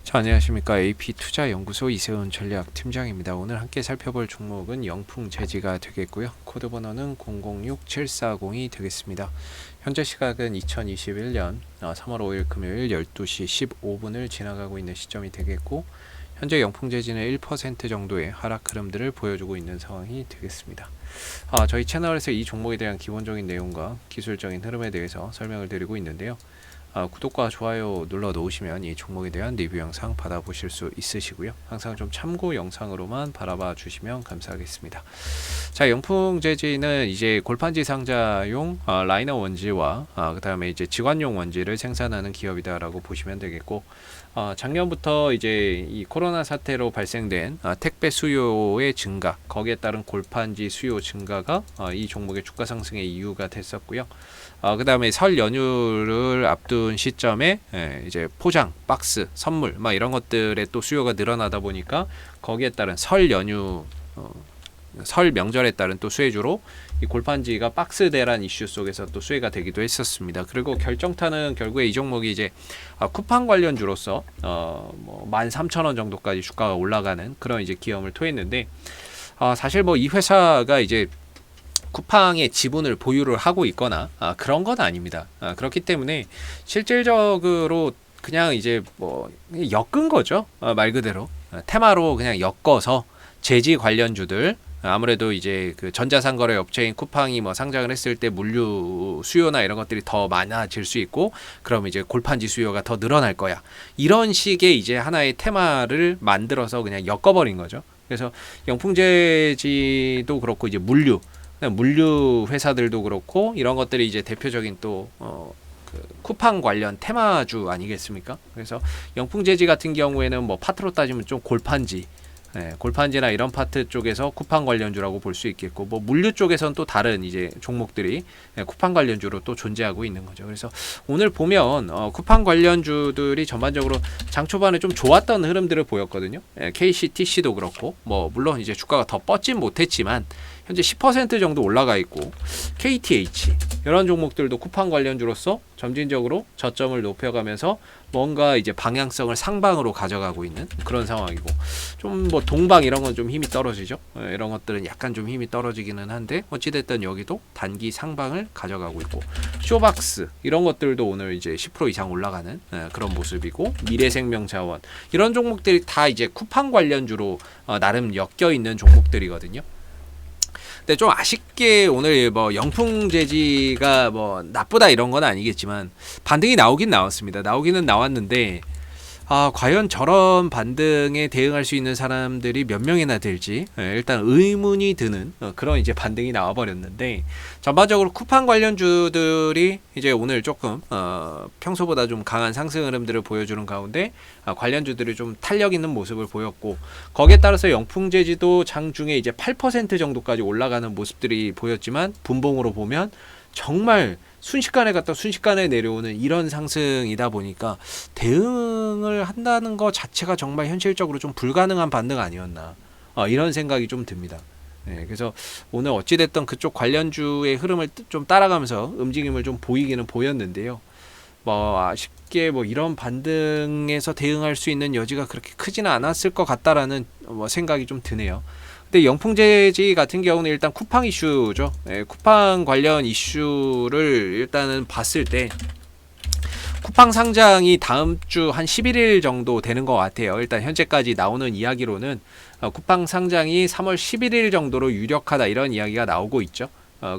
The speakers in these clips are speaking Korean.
자, 안녕하십니까. AP투자연구소 이세훈 전략팀장입니다. 오늘 함께 살펴볼 종목은 영풍재지가 되겠고요. 코드 번호는 006740이 되겠습니다. 현재 시각은 2021년 3월 5일 금요일 12시 15분을 지나가고 있는 시점이 되겠고, 현재 영풍재지는 1% 정도의 하락 흐름들을 보여주고 있는 상황이 되겠습니다. 저희 채널에서 이 종목에 대한 기본적인 내용과 기술적인 흐름에 대해서 설명을 드리고 있는데요. 구독과 좋아요 눌러 놓으시면 이 종목에 대한 리뷰 영상 받아보실 수 있으시고요. 항상 좀 참고 영상으로만 바라봐 주시면 감사하겠습니다. 자, 영풍재지는 이제 골판지 상자용 라이너 원지와 그 다음에 이제 직관용 원지를 생산하는 기업이다라고 보시면 되겠고, 작년부터 이제 이 코로나 사태로 발생된 택배 수요의 증가, 거기에 따른 골판지 수요 증가가 이 종목의 주가 상승의 이유가 됐었고요. 그 다음에 설 연휴를 앞둔 시점에 이제 포장, 박스, 선물 막 이런 것들의 또 수요가 늘어나다 보니까 거기에 따른 설 연휴 설 명절에 따른 또 수혜주로 이 골판지가 박스 대란 이슈 속에서 또 수혜가 되기도 했었습니다. 그리고 결정타는 결국에 이 종목이 이제 쿠팡 관련주로서 뭐 13,000원 정도까지 주가가 올라가는 그런 이제 기염을 토했는데, 사실 뭐 이 회사가 이제 쿠팡의 지분을 보유를 하고 있거나 그런 건 아닙니다. 그렇기 때문에 실질적으로 그냥 이제 뭐 엮은 거죠. 말 그대로 테마로 그냥 엮어서 재지 관련주들, 아무래도 이제 그 전자상거래 업체인 쿠팡이 뭐 상장을 했을 때 물류 수요나 이런 것들이 더 많아질 수 있고, 그럼 이제 골판지 수요가 더 늘어날 거야. 이런 식의 이제 하나의 테마를 만들어서 그냥 엮어버린 거죠. 그래서 영풍재지도 그렇고 이제 물류 회사들도 그렇고 이런 것들이 이제 대표적인 또 그 쿠팡 관련 테마주 아니겠습니까? 그래서 영풍재지 같은 경우에는 뭐 파트로 따지면 좀 골판지나 이런 파트 쪽에서 쿠팡 관련주라고 볼 수 있겠고, 뭐 물류 쪽에서는 또 다른 이제 종목들이 쿠팡 관련주로 또 존재하고 있는 거죠. 그래서 오늘 보면 쿠팡 관련주들이 전반적으로 장 초반에 좀 좋았던 흐름들을 보였거든요. KCTC도 그렇고, 뭐 물론 이제 주가가 더 뻗진 못했지만 현재 10% 정도 올라가 있고, KTH 이런 종목들도 쿠팡 관련주로서 점진적으로 저점을 높여가면서 뭔가 이제 방향성을 상방으로 가져가고 있는 그런 상황이고, 좀 뭐 동방 이런 건 좀 힘이 떨어지죠. 이런 것들은 약간 좀 힘이 떨어지기는 한데 어찌됐든 여기도 단기 상방을 가져가고 있고, 쇼박스 이런 것들도 오늘 이제 10% 이상 올라가는 그런 모습이고, 미래생명자원 이런 종목들이 다 이제 쿠팡 관련주로 나름 엮여 있는 종목들이거든요. 근데 좀 아쉽게 오늘 뭐 영풍재지가 뭐 나쁘다 이런 건 아니겠지만 반등이 나오기는 나왔는데, 과연 저런 반등에 대응할 수 있는 사람들이 몇 명이나 될지 일단 의문이 드는 그런 이제 반등이 나와버렸는데, 전반적으로 쿠팡 관련주들이 이제 오늘 조금 평소보다 좀 강한 상승 흐름들을 보여주는 가운데 관련주들이 좀 탄력 있는 모습을 보였고, 거기에 따라서 영풍재지도 장중에 이제 8% 정도까지 올라가는 모습들이 보였지만 분봉으로 보면 정말 순식간에 갔다 순식간에 내려오는 이런 상승이다 보니까 대응을 한다는 것 자체가 정말 현실적으로 좀 불가능한 반등 아니었나, 이런 생각이 좀 듭니다. 그래서 오늘 어찌됐든 그쪽 관련주의 흐름을 좀 따라가면서 움직임을 좀 보이기는 보였는데요. 뭐 아쉽게 뭐 이런 반등에서 대응할 수 있는 여지가 그렇게 크지는 않았을 것 같다라는 생각이 좀 드네요. 근데 영풍재지 같은 경우는 일단 쿠팡 이슈죠. 쿠팡 관련 이슈를 일단은 봤을 때 쿠팡 상장이 다음 주 한 11일 정도 되는 것 같아요. 일단 현재까지 나오는 이야기로는 쿠팡 상장이 3월 11일 정도로 유력하다 이런 이야기가 나오고 있죠.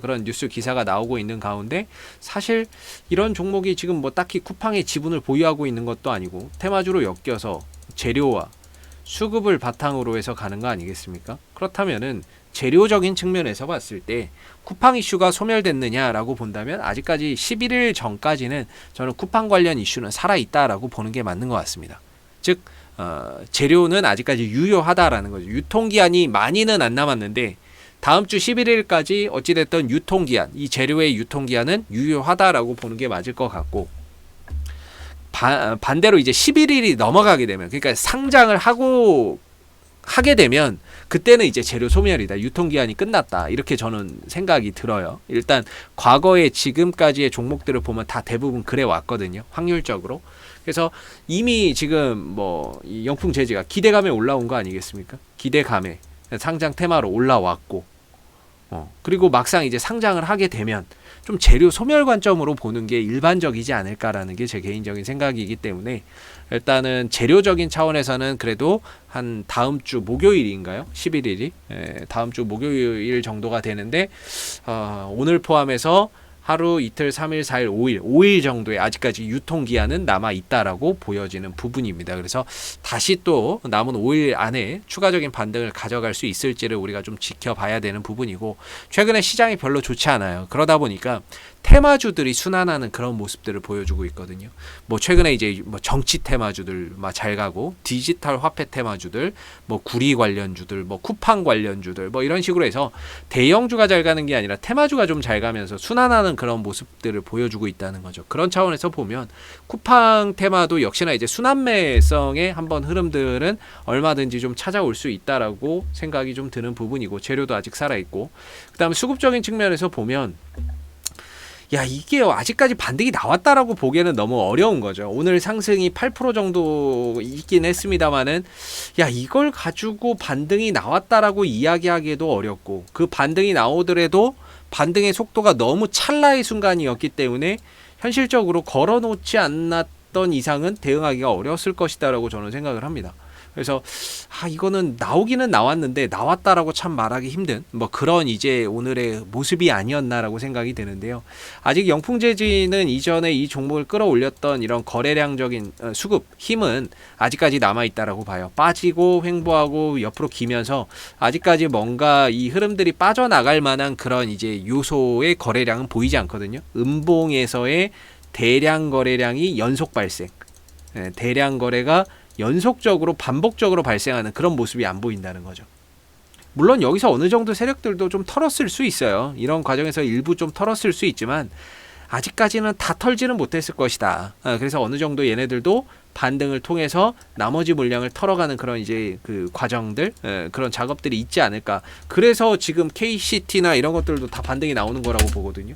그런 뉴스 기사가 나오고 있는 가운데, 사실 이런 종목이 지금 뭐 딱히 쿠팡의 지분을 보유하고 있는 것도 아니고 테마주로 엮여서 재료와 수급을 바탕으로 해서 가는 거 아니겠습니까? 그렇다면은 재료적인 측면에서 봤을 때 쿠팡 이슈가 소멸됐느냐라고 본다면 아직까지 11일 전까지는 저는 쿠팡 관련 이슈는 살아있다라고 보는 게 맞는 것 같습니다. 즉 재료는 아직까지 유효하다라는 거죠. 유통기한이 많이는 안 남았는데 다음 주 11일까지 어찌됐든 유통기한, 이 재료의 유통기한은 유효하다라고 보는 게 맞을 것 같고, 반대로 이제 11일이 넘어가게 되면, 그러니까 상장을 하고 하게 되면 그때는 이제 재료 소멸이다. 유통기한이 끝났다. 이렇게 저는 생각이 들어요. 일단 과거에 지금까지의 종목들을 보면 다 대부분 그래 왔거든요. 확률적으로. 그래서 이미 지금 뭐 이 영풍 재지가 기대감에 올라온 거 아니겠습니까? 기대감에 상장 테마로 올라왔고 그리고 막상 이제 상장을 하게 되면 좀 재료 소멸 관점으로 보는 게 일반적이지 않을까라는 게 제 개인적인 생각이기 때문에 일단은 재료적인 차원에서는 그래도 한 다음 주 목요일인가요? 11일이 다음 주 목요일 정도가 되는데 오늘 포함해서 하루, 이틀, 3일, 4일, 5일 정도의 아직까지 유통기한은 남아있다라고 보여지는 부분입니다. 그래서 다시 또 남은 5일 안에 추가적인 반등을 가져갈 수 있을지를 우리가 좀 지켜봐야 되는 부분이고 최근에 시장이 별로 좋지 않아요. 그러다 보니까 테마주들이 순환하는 그런 모습들을 보여주고 있거든요. 뭐 최근에 이제 뭐 정치 테마주들 막 잘 가고 디지털 화폐 테마주들, 뭐 구리 관련주들, 뭐 쿠팡 관련주들 뭐 이런 식으로 해서 대형주가 잘 가는 게 아니라 테마주가 좀 잘 가면서 순환하는 그런 모습들을 보여주고 있다는 거죠. 그런 차원에서 보면 쿠팡 테마도 역시나 이제 순환매성의 한번 흐름들은 얼마든지 좀 찾아올 수 있다라고 생각이 좀 드는 부분이고 재료도 아직 살아있고 그다음에 수급적인 측면에서 보면 야 이게 아직까지 반등이 나왔다라고 보기에는 너무 어려운 거죠. 오늘 상승이 8% 정도 있긴 했습니다만은 야 이걸 가지고 반등이 나왔다라고 이야기하기에도 어렵고 그 반등이 나오더라도 반등의 속도가 너무 찰나의 순간이었기 때문에 현실적으로 걸어놓지 않았던 이상은 대응하기가 어려웠을 것이다라고 저는 생각을 합니다. 그래서 이거는 나오기는 나왔는데 나왔다라고 참 말하기 힘든 뭐 그런 이제 오늘의 모습이 아니었나라고 생각이 드는데요. 아직 영풍재지는 이전에 이 종목을 끌어올렸던 이런 거래량적인 수급 힘은 아직까지 남아있다라고 봐요. 빠지고 횡보하고 옆으로 기면서 아직까지 뭔가 이 흐름들이 빠져나갈 만한 그런 이제 요소의 거래량은 보이지 않거든요. 음봉에서의 대량 거래량이 연속 발생, 대량 거래가 연속적으로 반복적으로 발생하는 그런 모습이 안 보인다는 거죠. 물론 여기서 어느 정도 세력들도 좀 털었을 수 있어요. 이런 과정에서 일부 좀 털었을 수 있지만 아직까지는 다 털지는 못했을 것이다. 그래서 어느 정도 얘네들도 반등을 통해서 나머지 물량을 털어가는 그런 이제 그 과정들 그런 작업들이 있지 않을까. 그래서 지금 KCT나 이런 것들도 다 반등이 나오는 거라고 보거든요.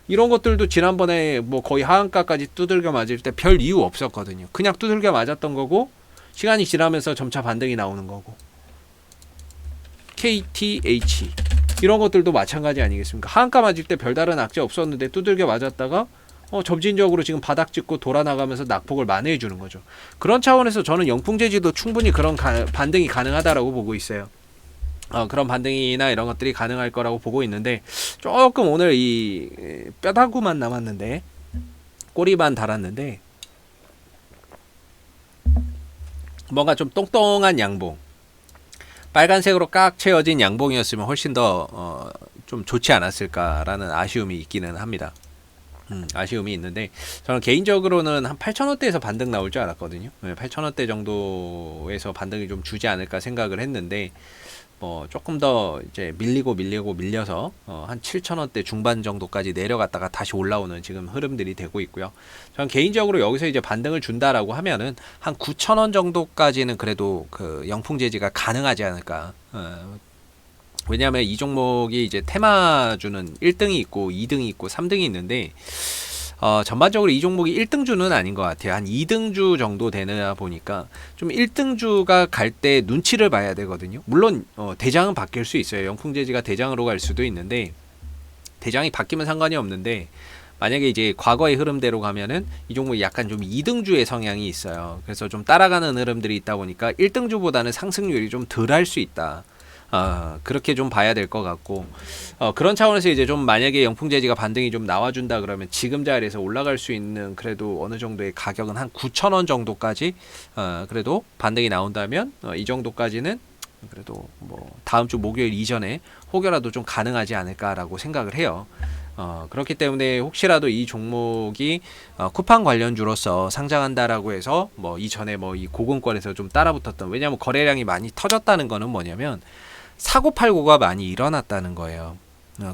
이런 것들도 지난번에 뭐 거의 하한가까지 두들겨 맞을 때 별 이유 없었거든요. 그냥 두들겨 맞았던 거고 시간이 지나면서 점차 반등이 나오는 거고 KTH 이런 것들도 마찬가지 아니겠습니까? 하한가 맞을 때 별다른 악재 없었는데 두들겨 맞았다가 점진적으로 지금 바닥 찍고 돌아나가면서 낙폭을 만회해 주는 거죠. 그런 차원에서 저는 영풍재지도 충분히 그런 반등이 가능하다라고 보고 있어요. 그런 반등이나 이런 것들이 가능할 거라고 보고 있는데 조금 오늘 이 뼈다구만 남았는데 꼬리만 달았는데 뭔가 좀 똥똥한 양봉 빨간색으로 깍 채워진 양봉이었으면 훨씬 더 좀 좋지 않았을까라는 아쉬움이 있기는 합니다. 아쉬움이 있는데 저는 개인적으로는 한 8,000원대에서 반등 나올 줄 알았거든요. 8,000원대 정도에서 반등이 좀 주지 않을까 생각을 했는데 조금 더 이제 밀려서 한 7,000원대 중반 정도까지 내려갔다가 다시 올라오는 지금 흐름들이 되고 있고요. 저는 개인적으로 여기서 이제 반등을 준다라고 하면은 한 9,000원 정도까지는 그래도 그 영풍재지가 가능하지 않을까. 왜냐하면 이 종목이 이제 테마주는 1등이 있고 2등이 있고 3등이 있는데 전반적으로 이 종목이 1등주는 아닌 것 같아요. 한 2등주 정도 되나 보니까 좀 1등주가 갈 때 눈치를 봐야 되거든요. 물론 대장은 바뀔 수 있어요. 영풍재지가 대장으로 갈 수도 있는데 대장이 바뀌면 상관이 없는데 만약에 이제 과거의 흐름대로 가면은 이 종목이 약간 좀 2등주의 성향이 있어요. 그래서 좀 따라가는 흐름들이 있다 보니까 1등주보다는 상승률이 좀 덜 할 수 있다. 그렇게 좀 봐야 될 것 같고 그런 차원에서 이제 좀 만약에 영풍재지가 반등이 좀 나와준다 그러면 지금 자리에서 올라갈 수 있는 그래도 어느 정도의 가격은 한 9,000원 정도까지 그래도 반등이 나온다면 이 정도까지는 그래도 뭐 다음 주 목요일 이전에 혹여라도 좀 가능하지 않을까라고 생각을 해요. 그렇기 때문에 혹시라도 이 종목이 쿠팡 관련주로서 상장한다라고 해서 뭐 이전에 뭐 이 고공권에서 좀 따라붙었던 왜냐하면 거래량이 많이 터졌다는 거는 뭐냐면 사고팔고가 많이 일어났다는 거예요.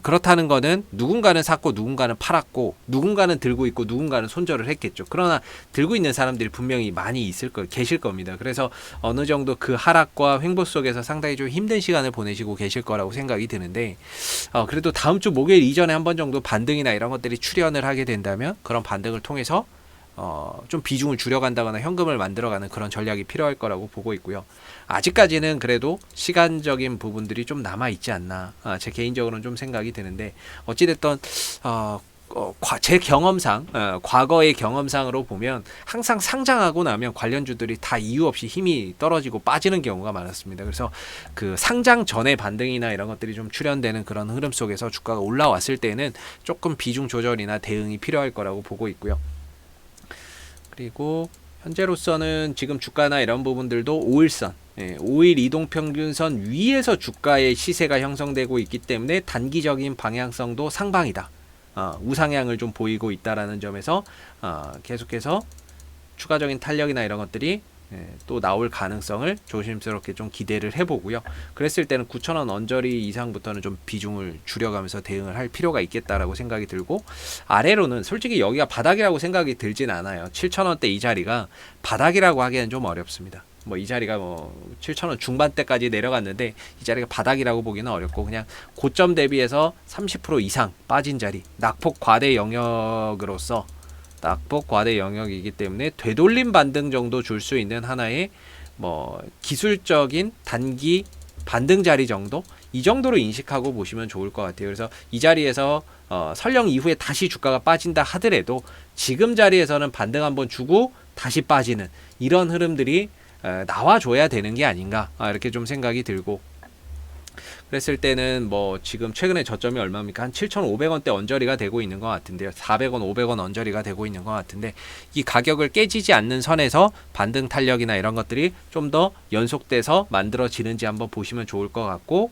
그렇다는 거는 누군가는 샀고 누군가는 팔았고 누군가는 들고 있고 누군가는 손절을 했겠죠. 그러나 들고 있는 사람들이 분명히 많이 계실 겁니다. 그래서 어느 정도 그 하락과 횡보 속에서 상당히 좀 힘든 시간을 보내시고 계실 거라고 생각이 드는데 그래도 다음 주 목요일 이전에 한 번 정도 반등이나 이런 것들이 출현을 하게 된다면 그런 반등을 통해서 좀 비중을 줄여간다거나 현금을 만들어가는 그런 전략이 필요할 거라고 보고 있고요. 아직까지는 그래도 시간적인 부분들이 좀 남아있지 않나 제 개인적으로는 좀 생각이 드는데 어찌됐든 제 경험상 과거의 경험상으로 보면 항상 상장하고 나면 관련주들이 다 이유 없이 힘이 떨어지고 빠지는 경우가 많았습니다. 그래서 그 상장 전의 반등이나 이런 것들이 좀 출현되는 그런 흐름 속에서 주가가 올라왔을 때는 조금 비중 조절이나 대응이 필요할 거라고 보고 있고요. 그리고 현재로서는 지금 주가나 이런 부분들도 5일선 5일 이동평균선 위에서 주가의 시세가 형성되고 있기 때문에 단기적인 방향성도 상방이다. 우상향을 좀 보이고 있다라는 점에서 계속해서 추가적인 탄력이나 이런 것들이 또 나올 가능성을 조심스럽게 좀 기대를 해보고요. 그랬을 때는 9,000원 언저리 이상부터는 좀 비중을 줄여가면서 대응을 할 필요가 있겠다라고 생각이 들고 아래로는 솔직히 여기가 바닥이라고 생각이 들진 않아요. 7,000원대 이 자리가 바닥이라고 하기에는 좀 어렵습니다. 뭐 이 자리가 뭐 7,000원 중반대까지 내려갔는데 이 자리가 바닥이라고 보기는 어렵고 그냥 고점 대비해서 30% 이상 빠진 자리 낙폭 과대 영역으로서 낙폭 과대 영역이기 때문에 되돌림 반등 정도 줄 수 있는 하나의 뭐 기술적인 단기 반등 자리 정도 이 정도로 인식하고 보시면 좋을 것 같아요. 그래서 이 자리에서 설령 이후에 다시 주가가 빠진다 하더라도 지금 자리에서는 반등 한번 주고 다시 빠지는 이런 흐름들이 나와줘야 되는 게 아닌가 이렇게 좀 생각이 들고 그랬을 때는 뭐 지금 최근에 저점이 얼마입니까? 한 7,500원대 언저리가 되고 있는 것 같은데요. 400원, 500원 언저리가 되고 있는 것 같은데 이 가격을 깨지지 않는 선에서 반등 탄력이나 이런 것들이 좀 더 연속돼서 만들어지는지 한번 보시면 좋을 것 같고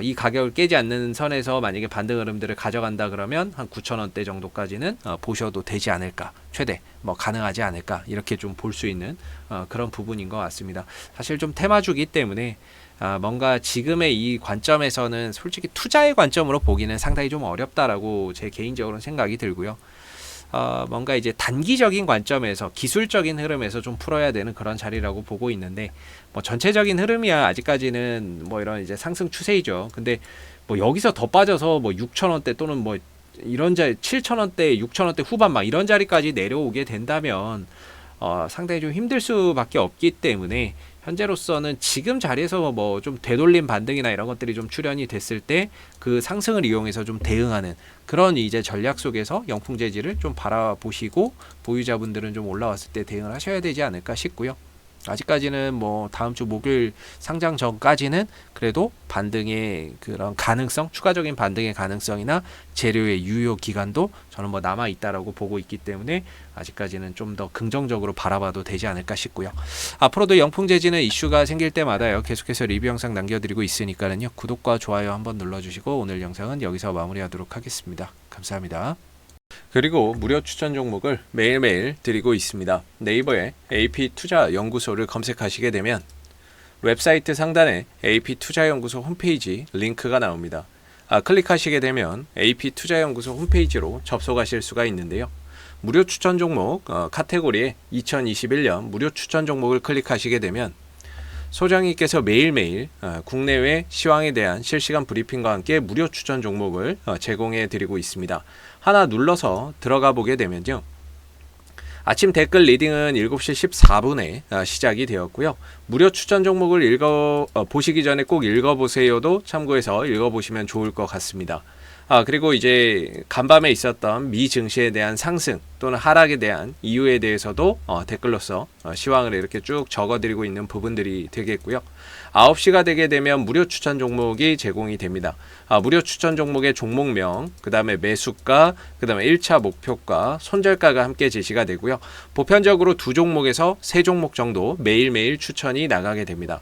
이 가격을 깨지 않는 선에서 만약에 반등 흐름들을 가져간다 그러면 한 9,000원대 정도까지는 보셔도 되지 않을까. 최대 뭐 가능하지 않을까 이렇게 좀 볼 수 있는 그런 부분인 것 같습니다. 사실 좀 테마주기 때문에 뭔가 지금의 이 관점에서는 솔직히 투자의 관점으로 보기는 상당히 좀 어렵다라고 제 개인적으로는 생각이 들고요. 뭔가 이제 단기적인 관점에서 기술적인 흐름에서 좀 풀어야 되는 그런 자리라고 보고 있는데 뭐 전체적인 흐름이야 아직까지는 뭐 이런 이제 상승 추세이죠. 근데 뭐 여기서 더 빠져서 뭐 6,000원대 또는 뭐 이런 자리 7,000원대, 6,000원대 후반 막 이런 자리까지 내려오게 된다면 상당히 좀 힘들 수밖에 없기 때문에 현재로서는 지금 자리에서 뭐 좀 되돌림 반등이나 이런 것들이 좀 출현이 됐을 때 그 상승을 이용해서 좀 대응하는 그런 이제 전략 속에서 영풍 재질을 좀 바라보시고 보유자분들은 좀 올라왔을 때 대응을 하셔야 되지 않을까 싶고요. 아직까지는 뭐 다음 주 목요일 상장 전까지는 그래도 반등의 그런 가능성, 추가적인 반등의 가능성이나 재료의 유효 기간도 저는 뭐 남아 있다라고 보고 있기 때문에 아직까지는 좀 더 긍정적으로 바라봐도 되지 않을까 싶고요. 앞으로도 영풍재지는 이슈가 생길 때마다요 계속해서 리뷰 영상 남겨드리고 있으니까는요 구독과 좋아요 한번 눌러주시고 오늘 영상은 여기서 마무리하도록 하겠습니다. 감사합니다. 그리고 무료 추천 종목을 매일매일 드리고 있습니다. 네이버에 AP투자연구소를 검색하시게 되면 웹사이트 상단에 AP투자연구소 홈페이지 링크가 나옵니다. 클릭하시게 되면 AP투자연구소 홈페이지로 접속하실 수가 있는데요. 무료 추천 종목 카테고리에 2021년 무료 추천 종목을 클릭하시게 되면 소장님께서 매일매일 국내외 시황에 대한 실시간 브리핑과 함께 무료 추천 종목을 제공해 드리고 있습니다. 하나 눌러서 들어가 보게 되면요. 아침 댓글 리딩은 7시 14분에 시작이 되었고요. 무료 추천 종목을 보시기 전에 꼭 읽어보세요도 참고해서 읽어보시면 좋을 것 같습니다. 그리고 이제 간밤에 있었던 미 증시에 대한 상승 또는 하락에 대한 이유에 대해서도 댓글로서 시황을 이렇게 쭉 적어드리고 있는 부분들이 되겠고요. 9시가 되게 되면 무료 추천 종목이 제공이 됩니다. 무료 추천 종목의 종목명, 그 다음에 매수가, 그 다음에 1차 목표가, 손절가가 함께 제시가 되고요. 보편적으로 2종목에서 3종목 정도 매일매일 추천이 나가게 됩니다.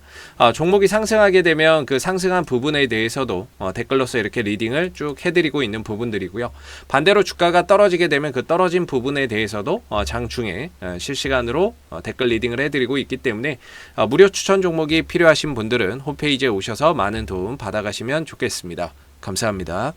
종목이 상승하게 되면 그 상승한 부분에 대해서도 댓글로서 이렇게 리딩을 쭉 해드리고 있는 부분들이고요. 반대로 주가가 떨어지게 되면 그 떨어진 부분에 대해서도 장중에 실시간으로 댓글 리딩을 해드리고 있기 때문에 무료 추천 종목이 필요하신 분들은 홈페이지에 오셔서 많은 도움 받아가시면 좋겠습니다. 감사합니다.